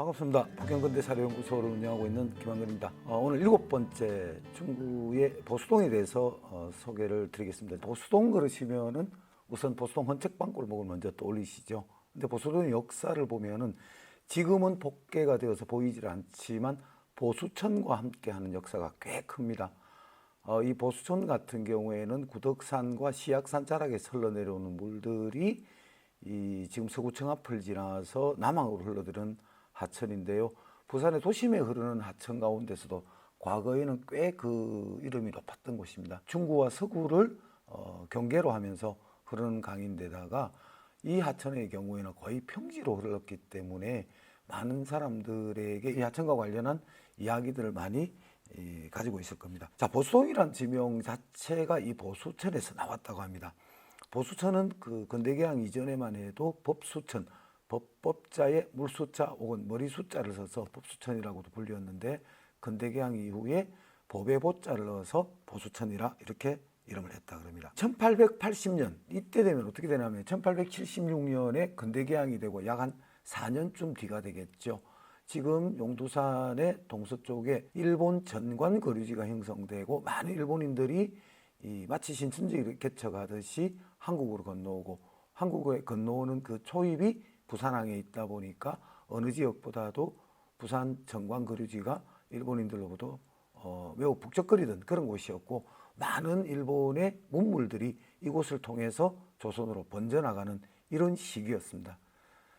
반갑습니다. 북경근대사료연구소를 운영하고 있는 김한근입니다. 오늘 7번째 중구의 보수동에 대해서 소개를 드리겠습니다. 보수동 그러시면은 우선 보수동 헌책방골목을 먼저 떠올리시죠. 근데 보수동의 역사를 보면은 지금은 복개가 되어서 보이질 않지만 보수천과 함께하는 역사가 꽤 큽니다. 이 보수천 같은 경우에는 구덕산과 시약산 자락에 흘러 내려오는 물들이 이 지금 서구청 앞을 지나서 남항으로 흘러들은 하천인데요. 부산의 도심에 흐르는 하천 가운데서도 과거에는 꽤 그 이름이 높았던 곳입니다. 중구와 서구를 경계로 하면서 흐르는 강인데다가 이 하천의 경우에는 거의 평지로 흘렀기 때문에 많은 사람들에게 이 하천과 관련한 이야기들을 많이 가지고 있을 겁니다. 자, 보수동이란 지명 자체가 이 보수천에서 나왔다고 합니다. 보수천은 그 근대개항 이전에만 해도 법수천, 법자에 물수자 혹은 머리수자를 써서 법수천이라고도 불렸는데 근대개항 이후에 법에 보자를 넣어서 보수천이라 이렇게 이름을 했다 그럽니다. 1880년 이때 되면 어떻게 되냐면 1876년에 근대개항이 되고 약 한 4년쯤 뒤가 되겠죠. 지금 용두산의 동서쪽에 일본 전관 거류지가 형성되고 많은 일본인들이 마치 신천지 개척하듯이 한국으로 건너오고 한국에 건너오는 그 초입이 부산항에 있다 보니까 어느 지역보다도 부산 전관 거류지가 일본인들로부터 매우 북적거리던 그런 곳이었고 많은 일본의 문물들이 이곳을 통해서 조선으로 번져나가는 이런 시기였습니다.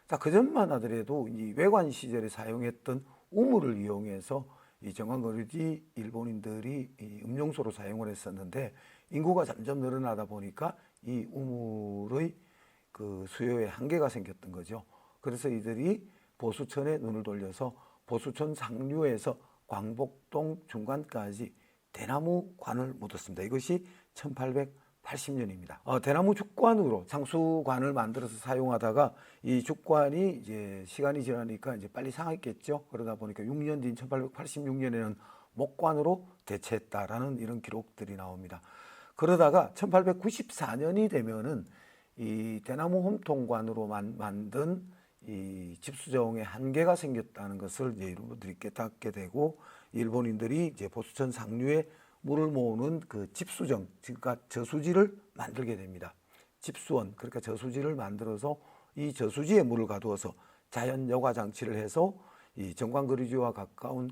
자, 그전만 하더라도 이 외관 시절에 사용했던 우물을 이용해서 이 전관거류지 일본인들이 이 음용소로 사용을 했었는데 인구가 점점 늘어나다 보니까 이 우물의 그 수요에 한계가 생겼던 거죠. 그래서 이들이 보수천에 눈을 돌려서 보수천 상류에서 광복동 중간까지 대나무관을 묻었습니다. 이것이 1880년입니다. 대나무 죽관으로 상수관을 만들어서 사용하다가 이 죽관이 이제 시간이 지나니까 이제 빨리 상했겠죠. 그러다 보니까 6년 뒤인 1886년에는 목관으로 대체했다라는 이런 기록들이 나옵니다. 그러다가 1894년이 되면은 이 대나무 홈통관으로 만든 이 집수정에 한계가 생겼다는 것을 이제 일본들이 깨닫게 되고 일본인들이 이제 보수천 상류에 물을 모으는 그 집수정, 그러니까 저수지를 만들게 됩니다. 집수원, 그러니까 저수지를 만들어서 이 저수지에 물을 가두어서 자연 여과 장치를 해서 이 전관거류지와 가까운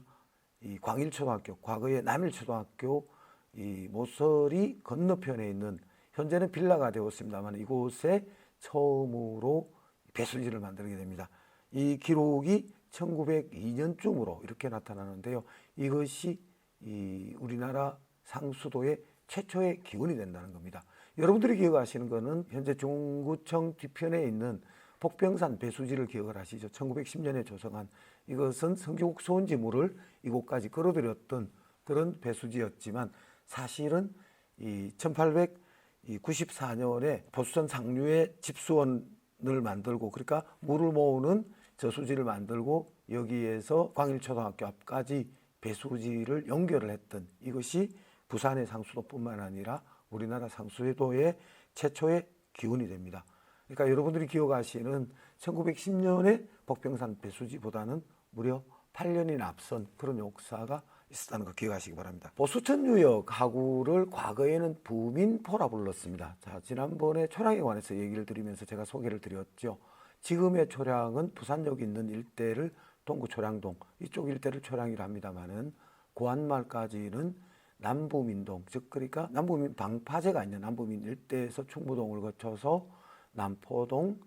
이 광일초등학교, 과거의 남일초등학교 이 모서리 건너편에 있는 현재는 빌라가 되었습니다만 이곳에 처음으로 배수지를 만들게 됩니다. 이 기록이 1902년쯤으로 이렇게 나타나는데요. 이것이 이 우리나라 상수도의 최초의 기원이 된다는 겁니다. 여러분들이 기억하시는 것은 현재 중구청 뒤편에 있는 복병산 배수지를 기억을 하시죠. 1910년에 조성한 이것은 성주국 수원지물을 이곳까지 끌어들였던 그런 배수지였지만 사실은 이 1894년에 보수천 상류에 집수원을 만들고 그러니까 물을 모으는 저수지를 만들고 여기에서 광일초등학교 앞까지 배수지를 연결을 했던 이것이 부산의 상수도뿐만 아니라 우리나라 상수도의 최초의 기원이 됩니다. 그러니까 여러분들이 기억하시는 1910년의 복병산 배수지보다는 무려 8년이나 앞선 그런 역사가 있었다는 거 기억하시기 바랍니다. 보수천유역 하구를 과거에는 부민포라 불렀습니다. 자, 지난번에 초량에 관해서 얘기를 드리면서 제가 소개를 드렸죠. 지금의 초량은 부산역 있는 일대를 동구 초량동, 이쪽 일대를 초량이라 합니다만은 고한말까지는 남부민동, 즉 그러니까 남부민 방파제가 있는 남부민 일대에서 충무동을 거쳐서 남포동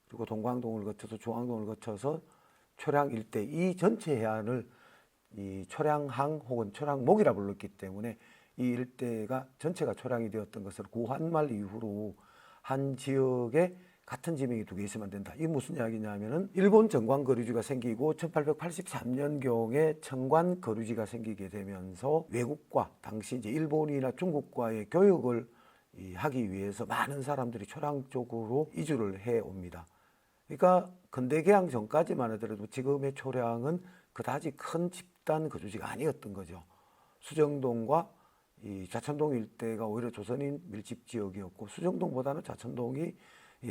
그리고 동광동을 거쳐서 중앙동을 거쳐서 초량 일대 이 전체 해안을 이 초량항 혹은 초량목이라 불렀기 때문에 이 일대가 전체가 초량이 되었던 것을 고한말 이후로 한 지역에 같은 지명이 두 개 있으면 안 된다. 이게 무슨 이야기냐면은 일본 전관거류지가 생기고 1883년경에 청관거류지가 생기게 되면서 외국과 당시 이제 일본이나 중국과의 교역을 하기 위해서 많은 사람들이 초량 쪽으로 이주를 해 옵니다. 그러니까 근대개항 전까지만 하더라도 지금의 초량은 그다지 큰 집단 거주지가 아니었던 거죠. 수정동과 이 좌천동 일대가 오히려 조선인 밀집 지역이었고 수정동보다는 좌천동이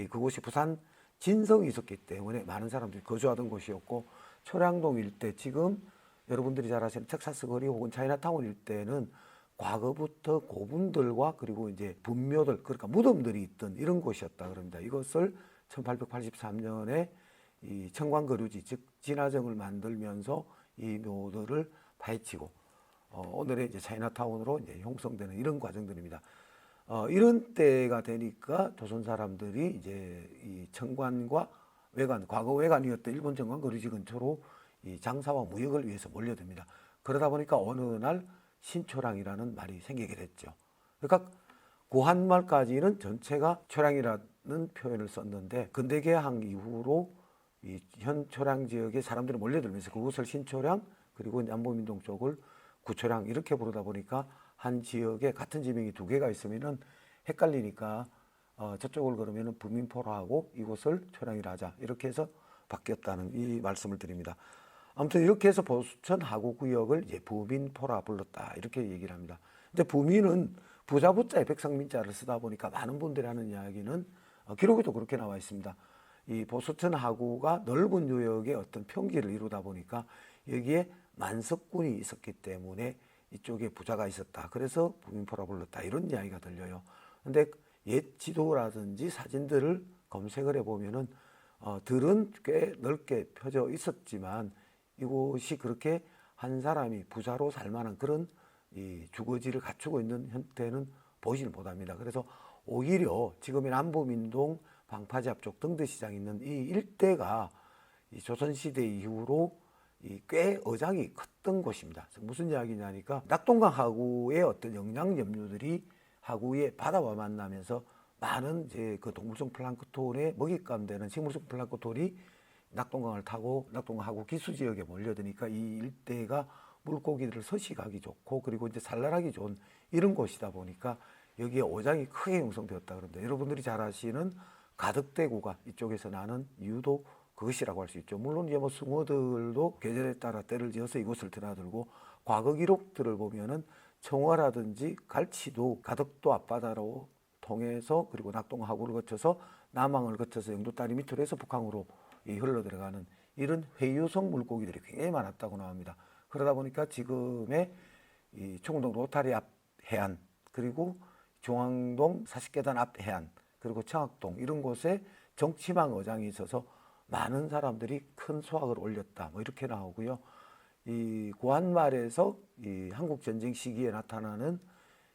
그곳이 부산 진성이 있었기 때문에 많은 사람들이 거주하던 곳이었고 초량동 일대, 지금 여러분들이 잘 아시는 텍사스 거리 혹은 차이나타운 일대는 과거부터 고분들과 그리고 이제 분묘들, 그러니까 무덤들이 있던 이런 곳이었다 그럽니다. 이것을 1883년에 이 청광거류지, 즉 진화정을 만들면서 이 묘들을 파헤치고 오늘의 이제 차이나타운으로 이제 형성되는 이런 과정들입니다. 이런 때가 되니까 조선 사람들이 이제 이 청관과 외관, 과거 외관이었던 일본 청관 거류지 근처로 이 장사와 무역을 위해서 몰려듭니다. 그러다 보니까 어느 날 신초량이라는 말이 생기게 됐죠. 그러니까 고한말까지는 전체가 초량이라는 표현을 썼는데 근대 개항 이후로 이 현 초량 지역에 사람들이 몰려들면서 그곳을 신초량 그리고 남부민동 쪽을 구초량 이렇게 부르다 보니까 한 지역에 같은 지명이 두 개가 있으면은 헷갈리니까 저쪽을 걸으면은 부민포라 하고 이곳을 초량이라 하자 이렇게 해서 바뀌었다는 이 말씀을 드립니다. 아무튼 이렇게 해서 보수천 하구구역을 이제 부민포라 불렀다 이렇게 얘기를 합니다. 근데 부민은 부자부자에 백성민자를 쓰다 보니까 많은 분들이 하는 이야기는 기록에도 그렇게 나와 있습니다. 이 보수천 하구가 넓은 유역의 어떤 평지를 이루다 보니까 여기에 만석군이 있었기 때문에 이쪽에 부자가 있었다. 그래서 부민포라 불렀다. 이런 이야기가 들려요. 근데 옛 지도라든지 사진들을 검색을 해보면은 들은 꽤 넓게 펴져 있었지만 이곳이 그렇게 한 사람이 부자로 살만한 그런 이 주거지를 갖추고 있는 형태는 보이지는 못합니다. 그래서 오히려 지금의 남부민동 방파제 앞쪽 등대시장 있는 이 일대가 이 조선시대 이후로 꽤 어장이 컸던 곳입니다. 무슨 이야기냐니까 낙동강 하구의 어떤 영양 염류들이 하구의 바다와 만나면서 많은 이제 그 동물성 플랑크톤의 먹잇감 되는 식물성 플랑크톤이 낙동강을 타고 낙동강 하구 기수 지역에 몰려드니까 이 일대가 물고기들을 서식하기 좋고 그리고 이제 산란하기 좋은 이런 곳이다 보니까 여기에 어장이 크게 형성되었다 그럽니다. 여러분들이 잘 아시는 가덕대구가 이쪽에서 나는 이유도 그것이라고 할 수 있죠. 물론 이제 뭐 숭어들도 계절에 따라 때를 지어서 이곳을 드나들고 과거 기록들을 보면은 청어라든지 갈치도 가덕도 앞바다로 통해서 그리고 낙동하구를 거쳐서 남항을 거쳐서 영도다리 밑으로 해서 북항으로 흘러 들어가는 이런 회유성 물고기들이 굉장히 많았다고 나옵니다. 그러다 보니까 지금의 이 청동 로타리 앞 해안 그리고 중앙동 40계단 앞 해안 그리고 청학동 이런 곳에 정치망 어장이 있어서 많은 사람들이 큰 수확을 올렸다. 뭐 이렇게 나오고요. 이 고한말에서 이 한국 전쟁 시기에 나타나는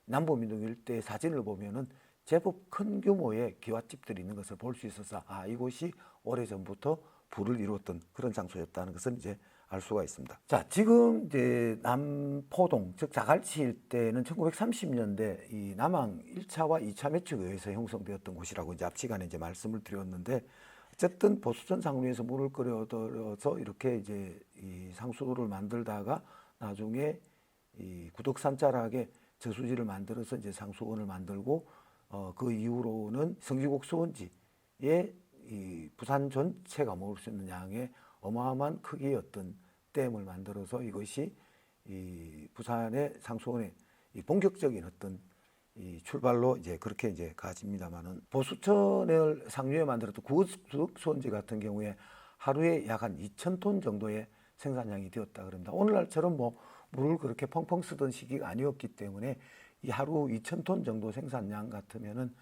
남부민동 일대의 사진을 보면은 제법 큰 규모의 기와집들이 있는 것을 볼 수 있어서 이곳이 오래전부터 부를 이루었던 그런 장소였다는 것을 이제 알 수가 있습니다. 자, 지금 이제 남포동, 즉 자갈치 일대는 1930년대 이 남항 1차와 2차 매축에 의해서 형성되었던 곳이라고 이제 앞 시간에 이제 말씀을 드렸는데 어쨌든 보수천 상류에서 물을 끓여들어서 이렇게 이제 이 상수도를 만들다가 나중에 이 구덕산자락에 저수지를 만들어서 이제 상수원을 만들고 그 이후로는 성지곡 수원지에 이 부산 전체가 먹을 수 있는 양의 어마어마한 크기의 어떤 댐을 만들어서 이것이 이 부산의 상수원의 이 본격적인 어떤 이 출발로 이제 그렇게 이제 가집니다만은 보수천을 상류에 만들었던 구덕수원지 같은 경우에 하루에 약 한 2,000톤 정도의 생산량이 되었다 그럽니다. 오늘날처럼 뭐 물을 그렇게 펑펑 쓰던 시기가 아니었기 때문에 이 하루 2,000톤 정도 생산량 같으면은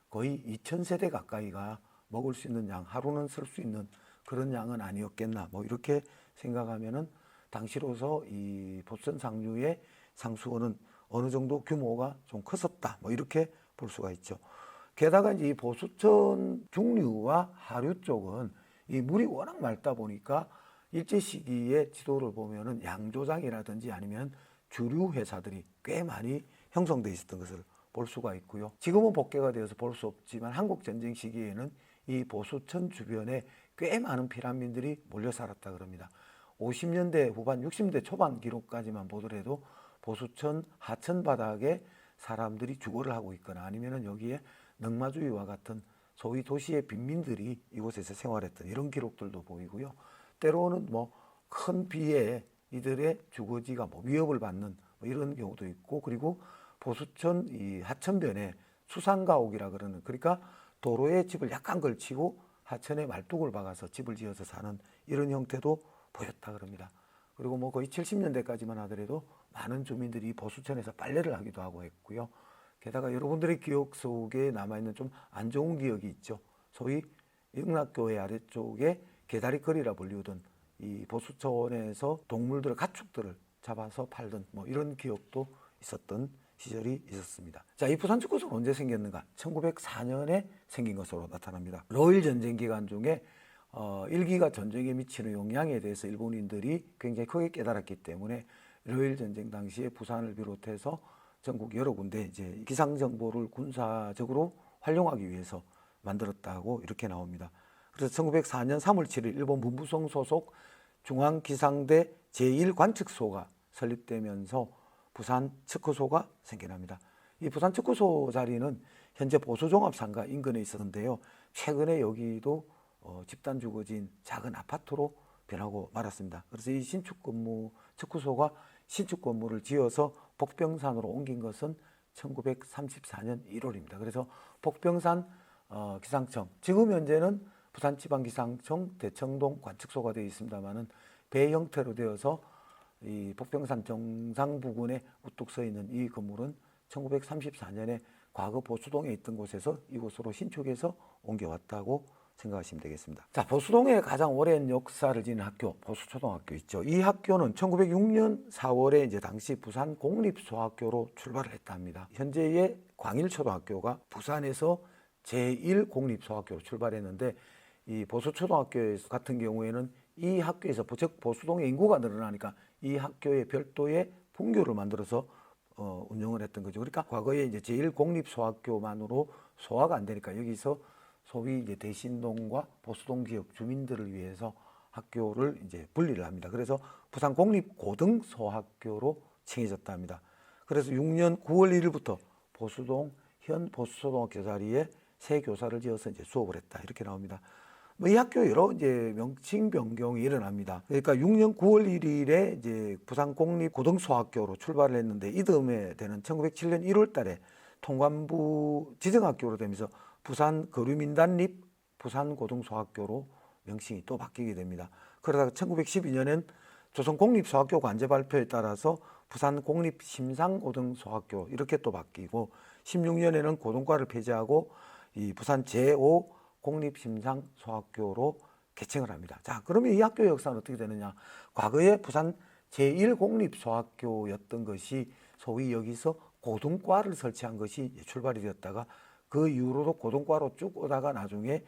거의 2,000세대 가까이가 먹을 수 있는 양, 하루는 쓸 수 있는 그런 양은 아니었겠나. 뭐 이렇게 생각하면은 당시로서 이 보수천 상류의 상수원은 어느 정도 규모가 좀 컸었다. 뭐 이렇게 볼 수가 있죠. 게다가 이제 이 보수천 중류와 하류 쪽은 이 물이 워낙 맑다 보니까 일제 시기의 지도를 보면은 양조장이라든지 아니면 주류 회사들이 꽤 많이 형성돼 있었던 것을 볼 수가 있고요. 지금은 복개가 되어서 볼 수 없지만 한국 전쟁 시기에는 이 보수천 주변에 꽤 많은 피난민들이 몰려 살았다 그럽니다. 50년대 후반, 60년대 초반 기록까지만 보더라도 보수천 하천 바닥에 사람들이 주거를 하고 있거나 아니면은 여기에 넝마주이와 같은 소위 도시의 빈민들이 이곳에서 생활했던 이런 기록들도 보이고요. 때로는 뭐 큰 비에 이들의 주거지가 뭐 위협을 받는 뭐 이런 경우도 있고 그리고 보수천 이 하천변에 수상가옥이라 그러는 그러니까 도로에 집을 약간 걸치고 하천에 말뚝을 박아서 집을 지어서 사는 이런 형태도 보였다 그럽니다. 그리고 뭐 거의 70년대까지만 하더라도 많은 주민들이 보수천에서 빨래를 하기도 하고 했고요. 게다가 여러분들의 기억 속에 남아있는 좀 안 좋은 기억이 있죠. 소위 영락교회 아래쪽에 개다리거리라 불리우던 이 보수천에서 동물들을, 가축들을 잡아서 팔던 뭐 이런 기억도 있었던 시절이 있었습니다. 자, 이 부산 축구소는 언제 생겼는가? 1904년에 생긴 것으로 나타납니다. 러일 전쟁 기간 중에 1기가 전쟁에 미치는 영향에 대해서 일본인들이 굉장히 크게 깨달았기 때문에 러일 전쟁 당시에 부산을 비롯해서 전국 여러 군데 이제 기상 정보를 군사적으로 활용하기 위해서 만들었다고 이렇게 나옵니다. 그래서 1904년 3월 7일 일본 문부성 소속 중앙기상대 제1관측소가 설립되면서 부산 측후소가 생겨납니다. 이 부산 측후소 자리는 현재 보수종합상가 인근에 있었는데요. 최근에 여기도 집단 주거지인 작은 아파트로 변하고 말았습니다. 그래서 이 신축 건물, 측후소가 신축 건물을 지어서 복병산으로 옮긴 것은 1934년 1월입니다. 그래서 복병산 기상청, 지금 현재는 부산지방기상청 대청동 관측소가 되어 있습니다만은 배 형태로 되어서 이 복병산 정상 부근에 우뚝 서 있는 이 건물은 1934년에 과거 보수동에 있던 곳에서 이곳으로 신축해서 옮겨왔다고 생각하시면 되겠습니다. 자, 보수동에 가장 오랜 역사를 지닌 학교, 보수초등학교 있죠. 이 학교는 1906년 4월에 이제 당시 부산 공립소학교로 출발을 했다 합니다. 현재의 광일초등학교가 부산에서 제1공립소학교로 출발했는데 이 보수초등학교 같은 경우에는 이 학교에서 즉 보수동의 인구가 늘어나니까 이 학교에 별도의 분교를 만들어서 운영을 했던 거죠. 그러니까 과거에 이제 제1공립소학교만으로 소화가 안 되니까 여기서 소위 이제 대신동과 보수동 지역 주민들을 위해서 학교를 이제 분리를 합니다. 그래서 부산 공립고등소학교로 칭해졌다 합니다. 그래서 6년 9월 1일부터 보수동 현 보수초등학교 자리에 새 교사를 지어서 이제 수업을 했다 이렇게 나옵니다. 이 학교 여러 이제 명칭 변경이 일어납니다. 그러니까 6년 9월 1일에 이제 부산 공립고등소학교로 출발을 했는데 이듬해 되는 1907년 1월달에 통관부 지정학교로 되면서 부산 거류민단립 부산고등소학교로 명칭이 또 바뀌게 됩니다. 그러다가 1912년엔 조선공립소학교 관제 발표에 따라서 부산공립심상고등소학교 이렇게 또 바뀌고 16년에는 고등과를 폐지하고 이 부산 제5 공립심상소학교로 개칭을 합니다. 자, 그러면 이 학교의 역사는 어떻게 되느냐? 과거에 부산 제1공립소학교였던 것이 소위 여기서 고등과를 설치한 것이 출발이 되었다가 그 이후로도 고등과로 쭉 오다가 나중에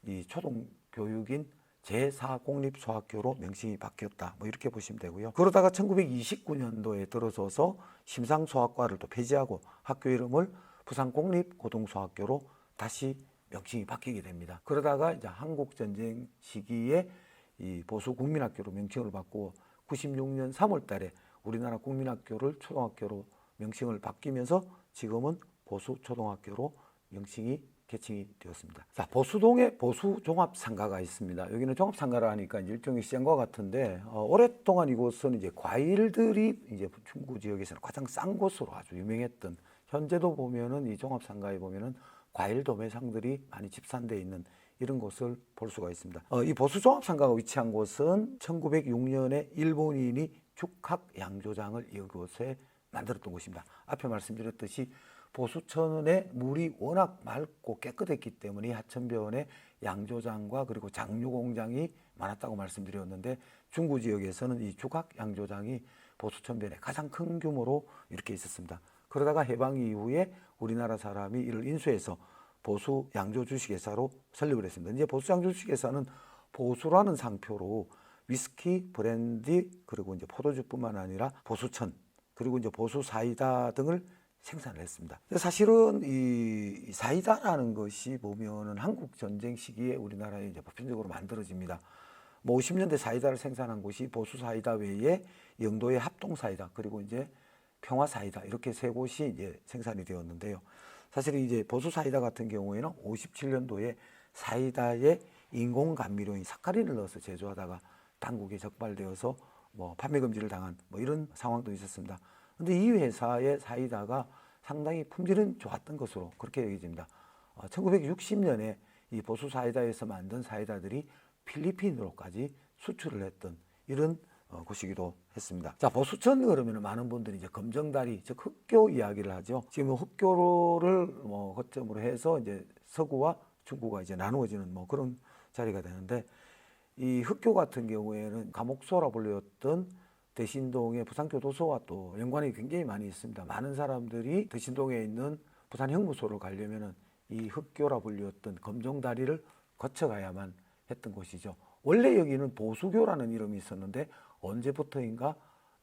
이 초등교육인 제4공립소학교로 명칭이 바뀌었다. 뭐 이렇게 보시면 되고요. 그러다가 1929년도에 들어서서 심상소학과를 또 폐지하고 학교 이름을 부산공립고등소학교로 다시 명칭이 바뀌게 됩니다. 그러다가 이제 한국전쟁 시기에 이 보수국민학교로 명칭을 바꾸고 96년 3월 달에 우리나라 국민학교를 초등학교로 명칭을 바뀌면서 지금은 보수초등학교로 명칭이 개칭이 되었습니다. 자, 보수동에 보수종합상가가 있습니다. 여기는 종합상가라 하니까 이제 일종의 시장과 같은데 오랫동안 이곳은 이제 과일들이 이제 중구 지역에서는 가장 싼 곳으로 아주 유명했던, 현재도 보면은 이 종합상가에 보면은 과일 도매상들이 많이 집산되어 있는 이런 곳을 볼 수가 있습니다. 이 보수종합상가가 위치한 곳은 1906년에 일본인이 죽학양조장을 이곳에 만들었던 곳입니다. 앞에 말씀드렸듯이 보수천의 물이 워낙 맑고 깨끗했기 때문에 이 하천변에 양조장과 그리고 장류 공장이 많았다고 말씀드렸는데 중구 지역에서는 이 죽학양조장이 보수천변에 가장 큰 규모로 이렇게 있었습니다. 그러다가 해방 이후에 우리나라 사람이 이를 인수해서 보수 양조 주식회사로 설립을 했습니다. 이제 보수 양조 주식회사는 보수라는 상표로 위스키, 브랜디, 그리고 이제 포도주뿐만 아니라 보수천, 그리고 이제 보수 사이다 등을 생산을 했습니다. 사실은 이 사이다라는 것이 보면은 한국 전쟁 시기에 우리나라에 이제 보편적으로 만들어집니다. 뭐 50년대 사이다를 생산한 곳이 보수 사이다 외에 영도의 합동 사이다, 그리고 이제 평화 사이다, 이렇게 세 곳이 이제 생산이 되었는데요. 사실 이제 보수 사이다 같은 경우에는 57년도에 사이다에 인공 감미료인 사카린을 넣어서 제조하다가 당국에 적발되어서 뭐 판매 금지를 당한 뭐 이런 상황도 있었습니다. 근데 이 회사의 사이다가 상당히 품질은 좋았던 것으로 그렇게 여겨집니다. 1960년에 이 보수 사이다에서 만든 사이다들이 필리핀으로까지 수출을 했던 이런 곳이기도 했습니다. 자, 보수천 그러면 많은 분들이 이제 검정다리, 즉 흑교 이야기를 하죠. 지금 흑교를 거점으로 해서 이제 서구와 중구가 이제 나누어지는 그런 자리가 되는데, 이 흑교 같은 경우에는 감옥소라 불렸던 대신동의 부산교도소와 또 연관이 굉장히 많이 있습니다. 많은 사람들이 대신동에 있는 부산형무소를 가려면은 이 흑교라 불렸던 검정다리를 거쳐가야만 했던 곳이죠. 원래 여기는 보수교라는 이름이 있었는데 언제부터인가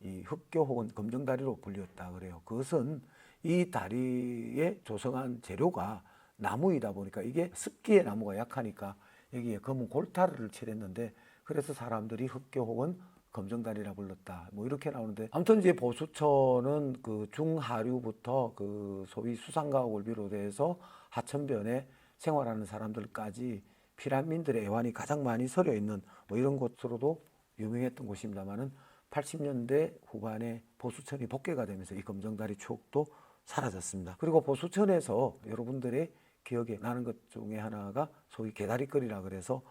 이 흑교 혹은 검정다리로 불렸다 그래요. 그것은 이 다리에 조성한 재료가 나무이다 보니까 이게 습기에 나무가 약하니까 여기에 검은 골타리를 칠했는데, 그래서 사람들이 흑교 혹은 검정다리라 불렀다. 이렇게 나오는데, 아무튼 이제 보수천은 그 중하류부터 그 소위 수상가옥을 비롯해서 하천변에 생활하는 사람들까지 피란민들의 애환이 가장 많이 서려 있는 이런 곳으로도 유명했던 곳입니다만은 80년대 후반에 보수천이 복개가 되면서 이 검정다리 추억도 사라졌습니다. 그리고 보수천에서 여러분들의 기억에 나는 것 중에 하나가 소위 개다리거리라 그래서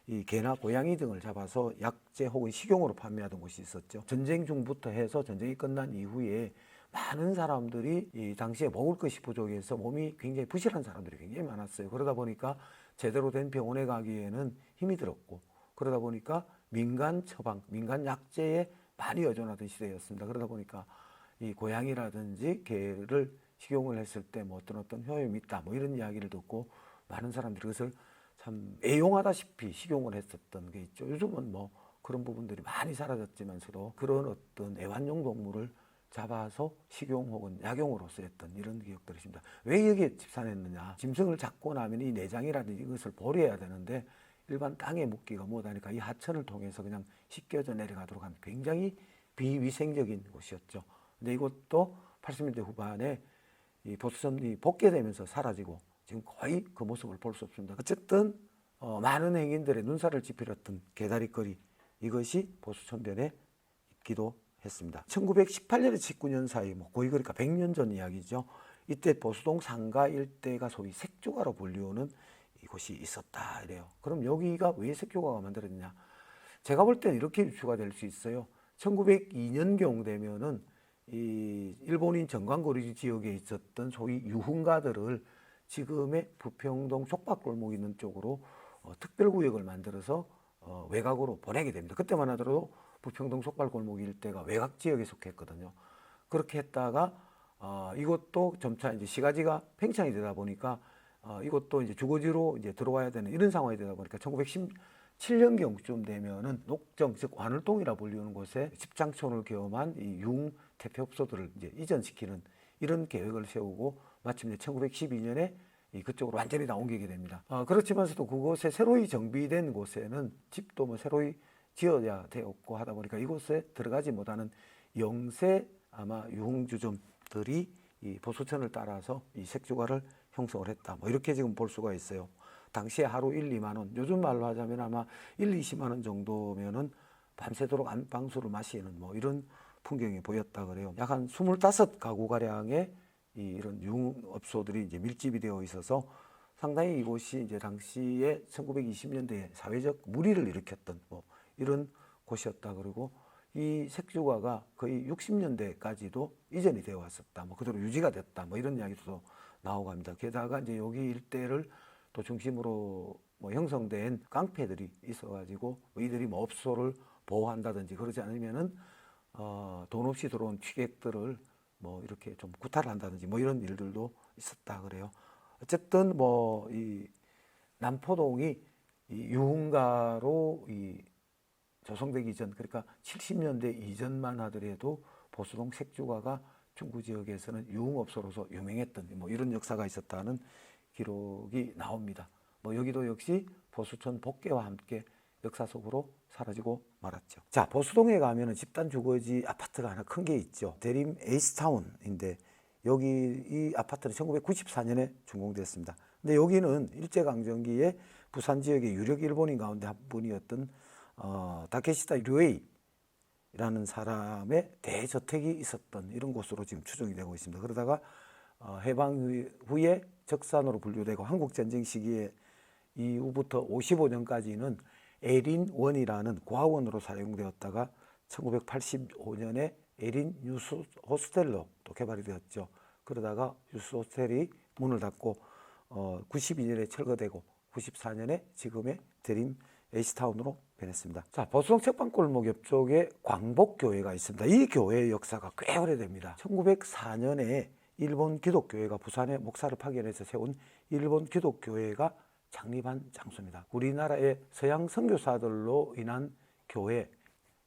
이 개나 고양이 등을 잡아서 약재 혹은 식용으로 판매하던 곳이 있었죠. 전쟁 중부터 해서 전쟁이 끝난 이후에 많은 사람들이 이 당시에 먹을 것이 부족해서 몸이 굉장히 부실한 사람들이 굉장히 많았어요. 그러다 보니까 제대로 된 병원에 가기에는 힘이 들었고, 그러다 보니까 민간 처방, 민간 약재에 많이 의존하던 시대였습니다. 그러다 보니까 이 고양이라든지 개를 식용을 했을 때 어떤 효험이 있다 이런 이야기를 듣고 많은 사람들이 그것을 참 애용하다시피 식용을 했었던 게 있죠. 요즘은 그런 부분들이 많이 사라졌지만서도 그런 어떤 애완용 동물을 잡아서 식용 혹은 약용으로 쓰였던 이런 기억들이 있습니다. 왜 여기에 집산했느냐? 짐승을 잡고 나면 이 내장이라든지 이것을 버려야 되는데 일반 땅에 묻기가 못하니까 이 하천을 통해서 그냥 씻겨져 내려가도록 한 굉장히 비위생적인 곳이었죠. 근데 이것도 80년대 후반에 이 보수천이 복개되면서 사라지고 지금 거의 그 모습을 볼 수 없습니다. 어쨌든 많은 행인들의 눈살을 찌푸렸던 개다리거리, 이것이 보수천변에 있기도 했습니다. 1918년에서 19년 사이 거의 그러니까 100년 전 이야기죠. 이때 보수동 상가 일대가 소위 색조가로 불리우는 이곳이 있었다 이래요. 그럼 여기가 왜 색조가가 만들어졌냐? 제가 볼 때는 이렇게 유추가 될 수 있어요. 1902년경 되면은 이 일본인 정관거리 지역에 있었던 소위 유흥가들을 지금의 부평동 족박골목 있는 쪽으로 특별구역을 만들어서 외곽으로 보내게 됩니다. 그때만 하더라도 부평동 족박골목 일대가 외곽 지역에 속했거든요. 그렇게 했다가 이것도 점차 이제 시가지가 팽창이 되다 보니까 이것도 이제 주거지로 이제 들어와야 되는 이런 상황이 되다 보니까 1917년경쯤 되면은 녹정, 즉 관울동이라 불리는 곳에 집장촌을 겸한 이 융 태폐업소들을 이제 이전시키는 이런 계획을 세우고 마침내 1912년에 그쪽으로 완전히 다 옮기게 됩니다. 그렇지만서도 그곳에 새로이 정비된 곳에는 집도 새로이 지어야 되었고 하다 보니까 이곳에 들어가지 못하는 영세 아마 유흥주점들이 이 보수천을 따라서 이 색조가를 형성을 했다. 이렇게 지금 볼 수가 있어요. 당시에 하루 1, 2만 원, 요즘 말로 하자면 아마 1, 20만 원 정도면은 밤새도록 안방수를 마시는 이런 풍경이 보였다 그래요. 약 한 25가구 가량의 이런 유흥업소들이 이제 밀집이 되어 있어서 상당히 이곳이 이제 당시에 1920년대에 사회적 물의를 일으켰던 이런 곳이었다. 그리고 이 색조가가 거의 60년대까지도 이전이 되어 왔었다. 그대로 유지가 됐다. 이런 이야기도 나오고 합니다. 게다가 이제 여기 일대를 또 중심으로 형성된 깡패들이 있어가지고 이들이 업소를 보호한다든지 그러지 않으면은 돈 없이 들어온 취객들을 이렇게 좀 구타를 한다든지 이런 일들도 있었다 그래요. 어쨌든 이 남포동이 이 유흥가로 조성되기 전, 그러니까 70년대 이전만 하더라도 보수동 색조가가 중구 지역에서는 유흥업소로서 유명했던 이런 역사가 있었다는 기록이 나옵니다. 여기도 역시 보수천 복개와 함께 역사 속으로 사라지고 말았죠. 자, 보수동에 가면은 집단 주거지 아파트가 하나 큰 게 있죠. 대림 에이스타운인데 여기 이 아파트는 1994년에 준공됐습니다. 근데 여기는 일제강점기에 부산 지역의 유력 일본인 가운데 한 분이었던 다케시다 류에이라는 사람의 대저택이 있었던 이런 곳으로 지금 추정이 되고 있습니다. 그러다가 해방 후에 적산으로 분류되고 한국전쟁 시기에 이후부터 55년까지는 에린원이라는 고아원으로 사용되었다가 1985년에 에린 유스 호스텔로 또 개발이 되었죠. 그러다가 유스 호스텔이 문을 닫고 92년에 철거되고 94년에 지금의 드림 H타운으로 변했습니다. 자, 보수동 책방골목 옆쪽에 광복교회가 있습니다. 이 교회의 역사가 꽤 오래됩니다. 1904년에 일본 기독교회가 부산에 목사를 파견해서 세운 일본 기독교회가 창립한 장소입니다. 우리나라의 서양 선교사들로 인한 교회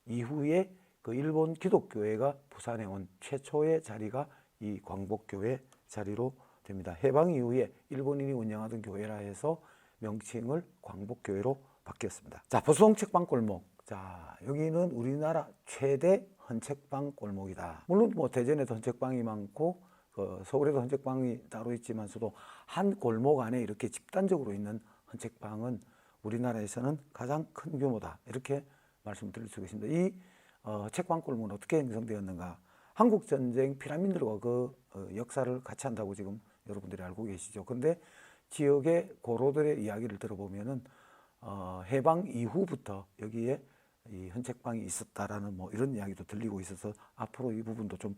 이후에 그 일본 기독교회가 부산에 온 최초의 자리가 이 광복교회 자리로 됩니다. 해방 이후에 일본인이 운영하던 교회라 해서 명칭을 광복교회로 바뀌었습니다. 자, 보수동 책방골목. 자, 여기는 우리나라 최대 헌책방 골목이다. 물론 뭐 대전에도 헌책방이 많고 서울에도 헌책방이 따로 있지만서도 한 골목 안에 이렇게 집단적으로 있는 헌책방은 우리나라에서는 가장 큰 규모다. 이렇게 말씀드릴 수 있습니다. 이 책방골목은 어떻게 형성되었는가? 한국전쟁 피라민들과 그 역사를 같이 한다고 지금 여러분들이 알고 계시죠. 그런데 지역의 고로들의 이야기를 들어보면은 해방 이후부터 여기에 이 헌책방이 있었다라는 뭐 이런 이야기도 들리고 있어서 앞으로 이 부분도 좀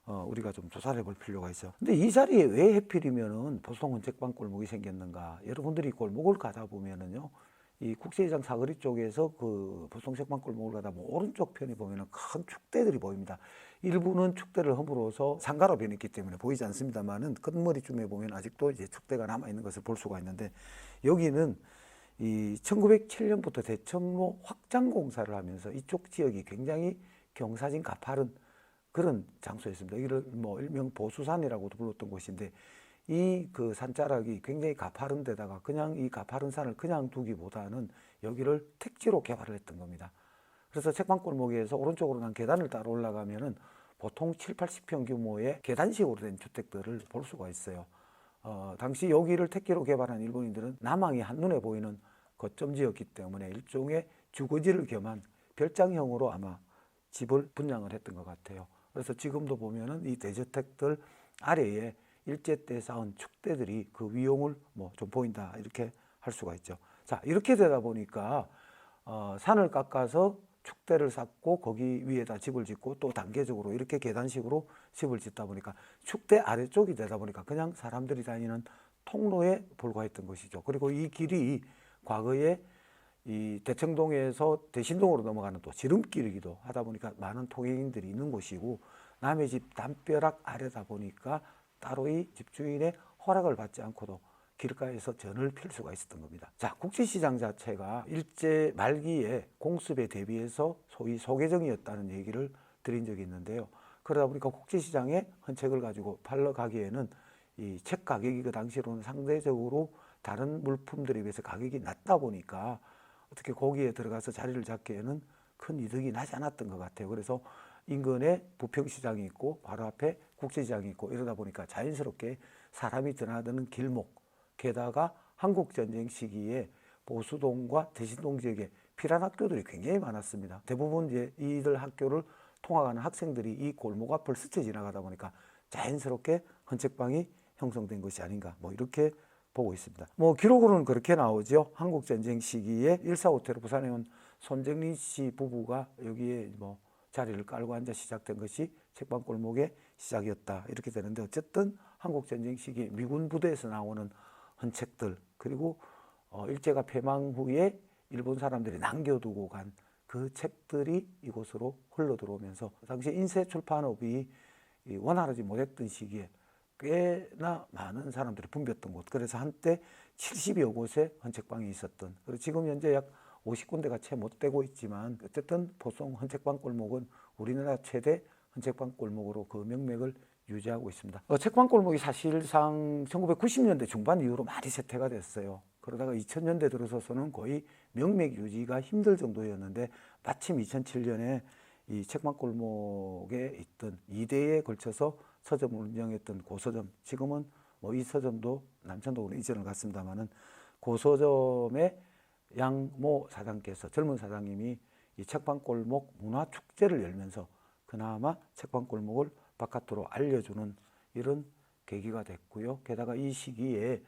우리가 좀 조사를 해볼 필요가 있어요. 근데 이 자리에 왜 해필이면은 보수동 헌책방 골목이 생겼는가? 여러분들이 골목을 가다 보면은요, 이 국제시장 사거리 쪽에서 그 보수동 책방 골목을 가다 보면 오른쪽 편에 보면은 큰 축대들이 보입니다. 일부는 축대를 허물어서 상가로 변했기 때문에 보이지 않습니다만은 끝머리쯤에 보면 아직도 이제 축대가 남아 있는 것을 볼 수가 있는데, 여기는 이 1907년부터 대청로 확장 공사를 하면서 이쪽 지역이 굉장히 경사진 가파른 그런 장소였습니다. 여기를 뭐 일명 보수산이라고도 불렀던 곳인데, 이 그 산자락이 굉장히 가파른 데다가 그냥 이 가파른 산을 그냥 두기보다는 여기를 택지로 개발을 했던 겁니다. 그래서 책방골목에서 오른쪽으로 난 계단을 따라 올라가면은 보통 7, 80평 규모의 계단식으로 된 주택들을 볼 수가 있어요. 당시 여기를 택지로 개발한 일본인들은 남항이 한눈에 보이는 거점지였기 때문에 일종의 주거지를 겸한 별장형으로 아마 집을 분양을 했던 것 같아요. 그래서 지금도 보면은 이 대저택들 아래에 일제 때 쌓은 축대들이 그 위용을 뭐 좀 보인다 이렇게 할 수가 있죠. 자, 이렇게 되다 보니까 산을 깎아서 축대를 쌓고 거기 위에다 집을 짓고 또 단계적으로 이렇게 계단식으로 집을 짓다 보니까 축대 아래쪽이 되다 보니까 그냥 사람들이 다니는 통로에 불과했던 것이죠. 그리고 이 길이 과거에 이 대청동에서 대신동으로 넘어가는 또 지름길이기도 하다 보니까 많은 통행인들이 있는 곳이고, 남의 집 담벼락 아래다 보니까 따로 이 집주인의 허락을 받지 않고도 길가에서 전을 필 수가 있었던 겁니다. 자, 국제시장 자체가 일제 말기에 공습에 대비해서 소위 소개정이었다는 얘기를 드린 적이 있는데요. 그러다 보니까 국제시장에 헌책을 가지고 팔러 가기에는 이 책 가격이 그 당시로는 상대적으로 다른 물품들에 비해서 가격이 낮다 보니까 어떻게 거기에 들어가서 자리를 잡기에는 큰 이득이 나지 않았던 것 같아요. 그래서 인근에 부평시장이 있고 바로 앞에 국제시장이 있고 이러다 보니까 자연스럽게 사람이 드나드는 길목, 게다가 한국전쟁 시기에 보수동과 대신동 지역에 피란 학교들이 굉장히 많았습니다. 대부분 이제 이들 학교를 통학하는 학생들이 이 골목 앞을 스쳐 지나가다 보니까 자연스럽게 헌책방이 형성된 것이 아닌가, 뭐 이렇게 보고 있습니다. 뭐 기록으로는 그렇게 나오죠. 한국전쟁 시기에 145태로 부산에 온 손정린 씨 부부가 여기에 뭐 자리를 깔고 앉아 시작된 것이 책방골목의 시작이었다 이렇게 되는데, 어쨌든 한국전쟁 시기 미군 부대에서 나오는 헌책들, 그리고 일제가 패망 후에 일본 사람들이 남겨두고 간 그 책들이 이곳으로 흘러들어오면서 당시 인쇄출판업이 원활하지 못했던 시기에 꽤나 많은 사람들이 붐볐던 곳, 그래서 한때 70여 곳에 헌책방이 있었던, 그리고 지금 현재 약 50군데가 채 못 되고 있지만 어쨌든 보수동 헌책방 골목은 우리나라 최대 헌책방 골목으로 그 명맥을 유지하고 있습니다. 책방 골목이 사실상 1990년대 중반 이후로 많이 쇠퇴가 됐어요. 그러다가 2000년대 들어서서는 거의 명맥 유지가 힘들 정도였는데, 마침 2007년에 이 책방 골목에 있던 2대에 걸쳐서 서점을 운영했던 고서점, 지금은 뭐 이 서점도 남천동으로 이전을 갔습니다만은 고서점의 양모 사장께서, 젊은 사장님이 이 책방골목 문화축제를 열면서 그나마 책방골목을 바깥으로 알려주는 이런 계기가 됐고요. 게다가 이 시기에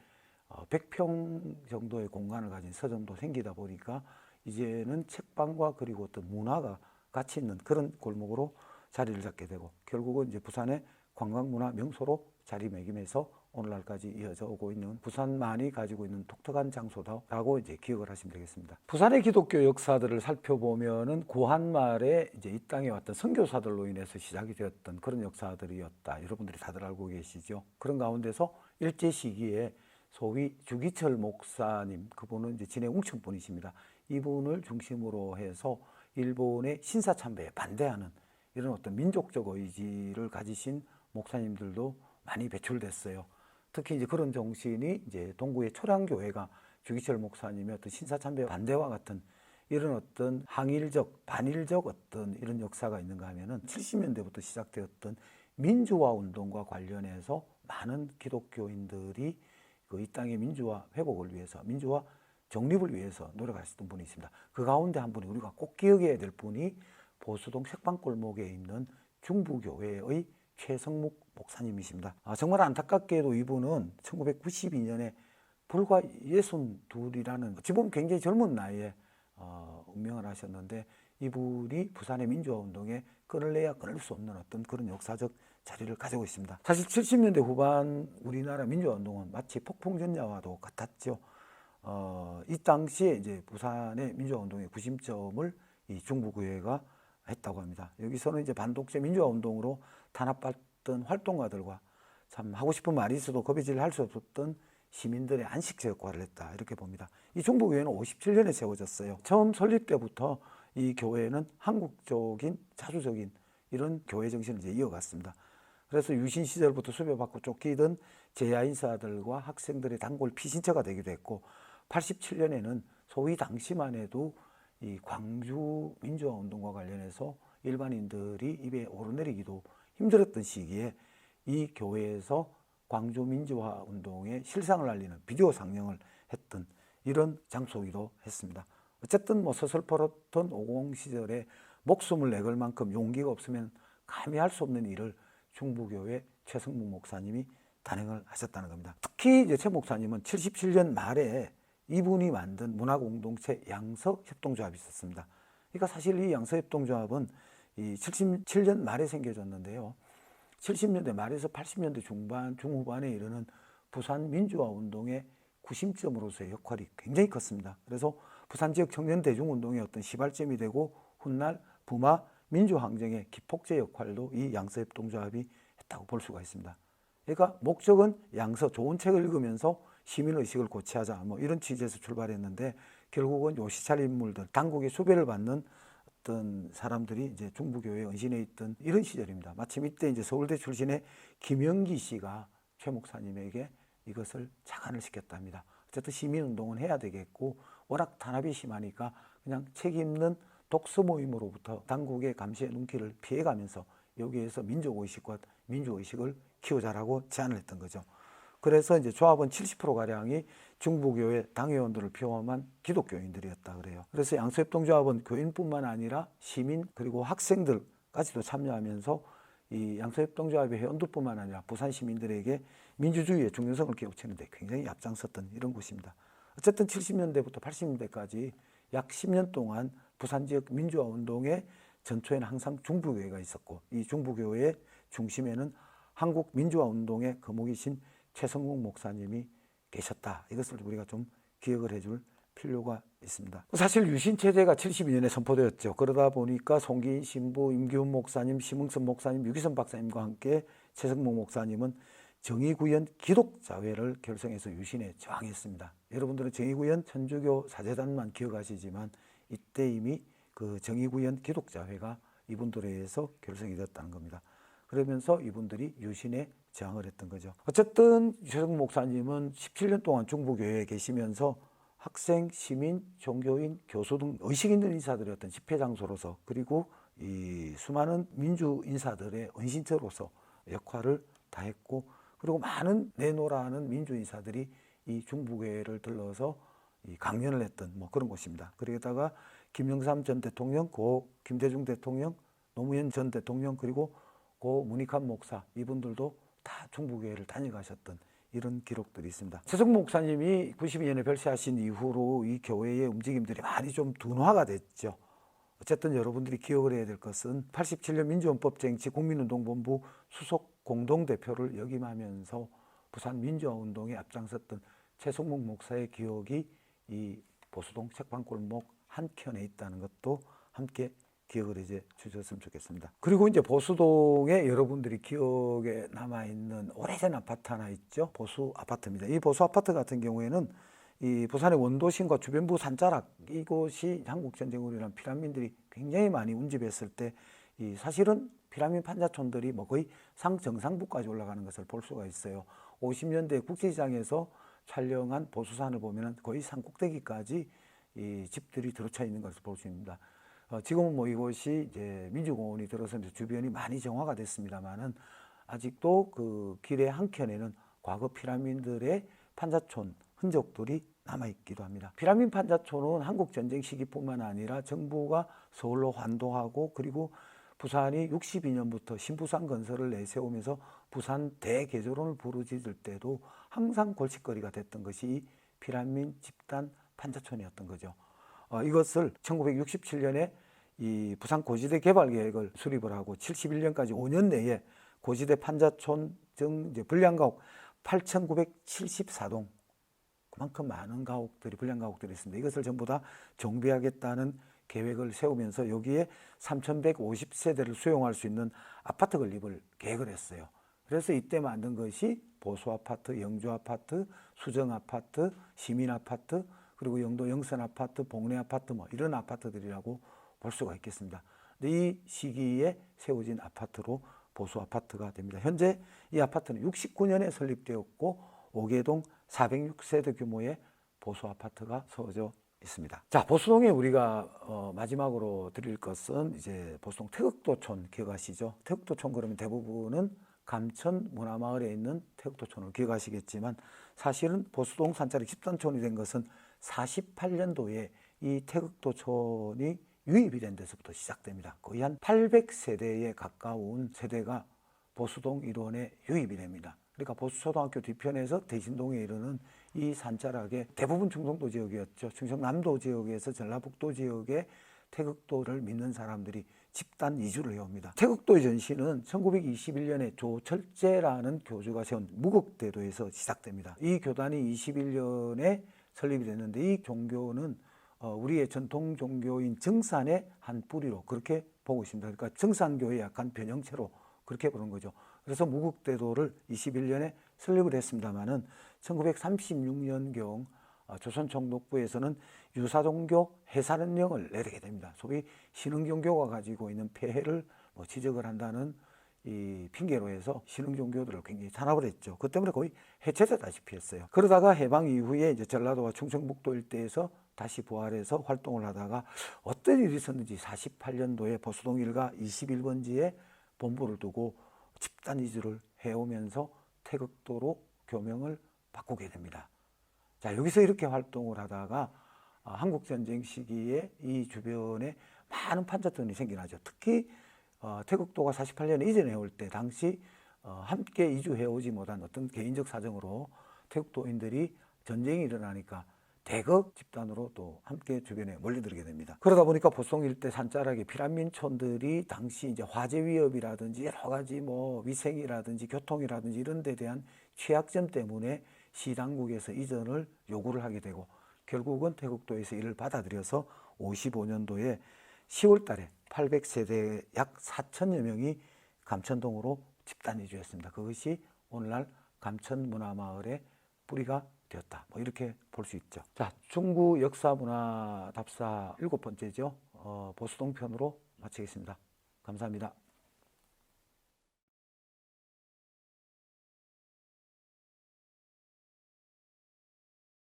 100평 정도의 공간을 가진 서점도 생기다 보니까 이제는 책방과 그리고 어떤 문화가 같이 있는 그런 골목으로 자리를 잡게 되고 결국은 이제 부산의 관광문화 명소로 자리매김해서 오늘날까지 이어져 오고 있는 부산만이 가지고 있는 독특한 장소다라고 이제 기억을 하시면 되겠습니다. 부산의 기독교 역사들을 살펴보면은 고한 말에 이제 이 땅에 왔던 선교사들로 인해서 시작이 되었던 그런 역사들이었다. 여러분들이 다들 알고 계시죠? 그런 가운데서 일제 시기에 소위 주기철 목사님, 그분은 이제 진해 웅천 분이십니다. 이분을 중심으로 해서 일본의 신사참배에 반대하는 이런 어떤 민족적 의지를 가지신 목사님들도 많이 배출됐어요. 특히 이제 그런 정신이 이제 동구의 초량교회가 주기철 목사님의 어떤 신사참배 반대와 같은 이런 어떤 항일적, 반일적 어떤 이런 역사가 있는가 하면은 70년대부터 시작되었던 민주화 운동과 관련해서 많은 기독교인들이 이 땅의 민주화 회복을 위해서, 민주화 정립을 위해서 노력하셨던 분이 있습니다. 그 가운데 한 분이 우리가 꼭 기억해야 될 분이 보수동 책방골목에 있는 중부교회의 최성묵 목사님이십니다. 정말 안타깝게도 이분은 1992년에 불과 62이라는 어찌 보면 굉장히 젊은 나이에 운명을 하셨는데 이분이 부산의 민주화 운동에 끊을래야 끊을 수 없는 어떤 그런 역사적 자리를 가지고 있습니다. 사실 70년대 후반 우리나라 민주화 운동은 마치 폭풍전야와도 같았죠. 이 당시에 이제 부산의 민주화 운동의 구심점을 이 중부교회가 했다고 합니다. 여기서는 이제 반독재 민주화 운동으로 탄압받던 활동가들과 참 하고 싶은 말이 있어도 거비질 할 수 없었던 시민들의 안식처 역할을 했다 이렇게 봅니다. 이 중부교회는 57년에 세워졌어요. 처음 설립 때부터 이 교회는 한국적인 자주적인 이런 교회 정신을 이제 이어갔습니다. 그래서 유신 시절부터 수배받고 쫓기던 재야 인사들과 학생들의 단골 피신처가 되기도 했고 87년에는 소위 당시만 해도 이 광주 민주화 운동과 관련해서 일반인들이 입에 오르내리기도 힘들었던 시기에 이 교회에서 광주 민주화 운동의 실상을 알리는 비디오 상영을 했던 이런 장소이기도 했습니다. 어쨌든 뭐 서슬퍼렇던 50 시절에 목숨을 내걸 만큼 용기가 없으면 감히 할 수 없는 일을 중부교회 최성묵 목사님이 단행을 하셨다는 겁니다. 특히 이제 최 목사님은 77년 말에 이분이 만든 문화공동체 양서협동조합이 있었습니다. 그러니까 사실 이 양서협동조합은 이 77년 말에 생겨졌는데요. 70년대 말에서 80년대 중반, 중후반에 이르는 부산 민주화 운동의 구심점으로서의 역할이 굉장히 컸습니다. 그래서 부산 지역 청년 대중운동의 어떤 시발점이 되고 훗날 부마 민주항쟁의 기폭제 역할도 이 양서협동조합이 했다고 볼 수가 있습니다. 그러니까 목적은 양서 좋은 책을 읽으면서 시민의식을 고취하자 뭐 이런 취지에서 출발했는데 결국은 요 시찰 인물들 당국의 수배를 받는 어떤 사람들이 이제 중부교회에 은신해 있던 이런 시절입니다. 마침 이때 이제 서울대 출신의 김영기 씨가 최 목사님에게 이것을 착안을 시켰답니다. 어쨌든 시민운동은 해야 되겠고 워낙 탄압이 심하니까 그냥 책임있는 독서 모임으로부터 당국의 감시의 눈길을 피해가면서 여기에서 민족의식과 민주의식을 키우자라고 제안을 했던 거죠. 그래서 이제 조합원 70%가량이 중부교회 당회원들을 포함한 기독교인들이었다 그래요. 그래서 양서협동조합은 교인뿐만 아니라 시민 그리고 학생들까지도 참여하면서 이 양서협동조합의 회원들뿐만 아니라 부산 시민들에게 민주주의의 중요성을 깨우치는데 굉장히 앞장섰던 이런 곳입니다. 어쨌든 70년대부터 80년대까지 약 10년 동안 부산 지역 민주화 운동의 전초에는 항상 중부교회가 있었고 이 중부교회의 중심에는 한국 민주화 운동의 거목이신 최성묵 목사님이 계셨다. 이것을 우리가 좀 기억을 해줄 필요가 있습니다. 사실 유신체제가 72년에 선포되었죠. 그러다 보니까 송기인 신부, 임기훈 목사님, 심흥선 목사님, 유기선 박사님과 함께 최성묵 목사님은 정의구현 기독자회를 결성해서 유신에 저항했습니다. 여러분들은 정의구현 천주교 사제단만 기억하시지만 이때 이미 그 정의구현 기독자회가 이분들에 의해서 결성이 되었다는 겁니다. 그러면서 이분들이 유신에 저항을 했던 거죠. 어쨌든 최성묵 목사님은 17년 동안 중부교회에 계시면서 학생, 시민, 종교인, 교수 등 의식 있는 인사들의 어떤 집회 장소로서 그리고 이 수많은 민주 인사들의 은신처로서 역할을 다했고 그리고 많은 내노라는 민주 인사들이 이 중부교회를 들러서 이 강연을 했던 뭐 그런 곳입니다. 그러다가 김영삼 전 대통령, 고 김대중 대통령, 노무현 전 대통령 그리고 고 문익환 목사 이분들도 다 중부교회를 다녀가셨던 이런 기록들이 있습니다. 최성목 목사님이 92년에 별세하신 이후로 이 교회의 움직임들이 많이 좀 둔화가 됐죠. 어쨌든 여러분들이 기억을 해야 될 것은 87년 민주헌법쟁취 국민운동본부 수석 공동대표를 역임하면서 부산 민주화운동에 앞장섰던 최성목 목사의 기억이 이 보수동 책방골목 한켠에 있다는 것도 함께 기억을 이제 주셨으면 좋겠습니다. 그리고 이제 보수동에 여러분들이 기억에 남아있는 오래된 아파트 하나 있죠. 보수 아파트입니다. 이 보수 아파트 같은 경우에는 이 부산의 원도심과 주변부 산자락, 이곳이 한국전쟁으로 피난민들이 굉장히 많이 운집했을 때 이 사실은 피난민 판자촌들이 뭐 거의 상정상부까지 올라가는 것을 볼 수가 있어요. 50년대 국제시장에서 촬영한 보수산을 보면 거의 산꼭대기까지 이 집들이 들어차 있는 것을 볼 수 있습니다. 지금은 뭐 이곳이 이제 민주공원이 들어서 이제 주변이 많이 정화가 됐습니다만은 아직도 그 길의 한켠에는 과거 피난민들의 판자촌 흔적들이 남아있기도 합니다. 피난민 판자촌은 한국전쟁 시기뿐만 아니라 정부가 서울로 환도하고 그리고 부산이 62년부터 신부산 건설을 내세우면서 부산 대개조론을 부르짖을 때도 항상 골칫거리가 됐던 것이 이 피난민 집단 판자촌이었던 거죠. 이것을 1967년에 이 부산 고지대 개발 계획을 수립을 하고 71년까지 5년 내에 고지대 판자촌 등 이제 불량가옥 8,974동, 그만큼 많은 가옥들이 불량 가옥들이 있습니다. 이것을 전부 다 정비하겠다는 계획을 세우면서 여기에 3,150세대를 수용할 수 있는 아파트 건립을 계획을 했어요. 그래서 이때 만든 것이 보수 아파트, 영주 아파트, 수정 아파트, 시민 아파트, 그리고 영도 영선 아파트, 복내 아파트 뭐 이런 아파트들이라고 볼 수가 있겠습니다. 근데 이 시기에 세워진 아파트로 보수 아파트가 됩니다. 현재 이 아파트는 69년에 설립되었고 5개동 406세대 규모의 보수 아파트가 세워져 있습니다. 자, 보수동에 우리가 마지막으로 드릴 것은 이제 보수동 태극도촌 기억하시죠? 태극도촌 그러면 대부분은 감천 문화마을에 있는 태극도촌을 기억하시겠지만 사실은 보수동 산자락 집단촌이 된 것은 48년도에 이 태극도촌이 유입이 된 데서부터 시작됩니다. 거의 한 800세대에 가까운 세대가 보수동 일원에 유입이 됩니다. 그러니까 보수초등학교 뒤편에서 대신동에 이르는 이 산자락에 대부분 충청도 지역이었죠. 충청남도 지역에서 전라북도 지역에 태극도를 믿는 사람들이 집단 이주를 해옵니다. 태극도의 전시는 1921년에 조철제라는 교주가 세운 무극대도에서 시작됩니다. 이 교단이 21년에 설립이 됐는데 이 종교는 우리의 전통 종교인 정산의 한 뿌리로 그렇게 보고 있습니다. 그러니까 정산교의 약간 변형체로 그렇게 보는 거죠. 그래서 무극대도를 21년에 설립을 했습니다마는 1936년경 조선총독부에서는 유사종교 해산령을 내리게 됩니다. 소위 신흥종교가 가지고 있는 폐해를 지적을 한다는 이 핑계로 해서 신흥종교들을 굉장히 탄압을 했죠. 그 때문에 거의 해체되다시피 했어요. 그러다가 해방 이후에 이제 전라도와 충청북도 일대에서 다시 부활해서 활동을 하다가 어떤 일이 있었는지 48년도에 보수동 일가 21번지에 본부를 두고 집단 이주를 해오면서 태극도로 교명을 바꾸게 됩니다. 자, 여기서 이렇게 활동을 하다가 한국전쟁 시기에 이 주변에 많은 판자촌이 생겨나죠. 특히 태극도가 48년 이전에 올 때 당시 함께 이주해오지 못한 어떤 개인적 사정으로 태극도인들이 전쟁이 일어나니까 대거 집단으로 또 함께 주변에 몰려들게 됩니다. 그러다 보니까 보수동 일대 산자락의 피난민촌들이 당시 이제 화재 위협이라든지 여러 가지 위생이라든지 교통이라든지 이런 데 대한 취약점 때문에 시당국에서 이전을 요구를 하게 되고 결국은 태극도에서 이를 받아들여서 55년도에 10월 달에 800세대 약 4천여 명이 감천동으로 집단 이주했습니다. 그것이 오늘날 감천문화마을의 뿌리가 되었다. 이렇게 볼 수 있죠. 자, 중구 역사문화 답사 7번째죠. 보수동 편으로 마치겠습니다. 감사합니다.